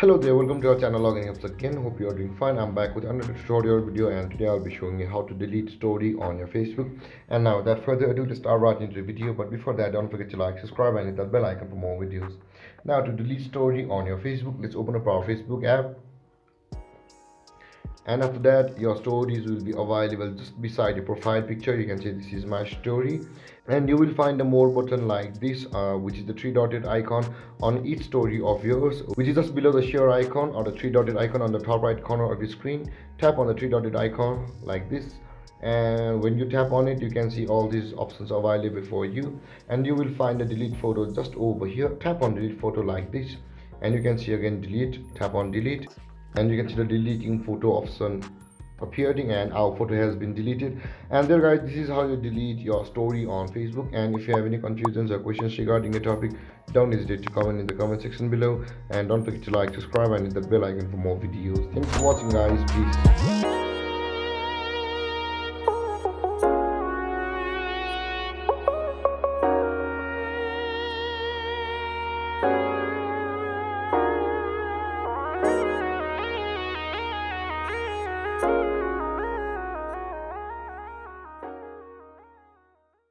Hello there, welcome to our channel logging apps again. Hope you are doing fine. I'm back with another tutorial video, and today I'll be showing you how to delete story on your Facebook. And now without further ado, let's start right into the video. But before that, don't forget to like, subscribe and hit that bell icon for more videos. Now to delete story on your Facebook, let's open up our Facebook app. And after that, your stories will be available just beside your profile picture. You can say this is my story, and you will find a more button like this, which is the three dotted icon on each story of yours, which is just below the share icon or the three dotted icon on the top right corner of the screen. Tap on the three dotted icon like this, and when you tap on it, you can see all these options available for you, and you will find the delete photo just over here. Tap on delete photo like this, and you can see again delete. Tap on delete, and you can see the deleting photo option appearing, and our photo has been deleted. And there guys, this is how you delete your story on Facebook. And if you have any confusions or questions regarding the topic, don't hesitate to comment in the comment section below, and don't forget to like, subscribe and hit the bell icon for more videos. Thanks for watching guys. Peace.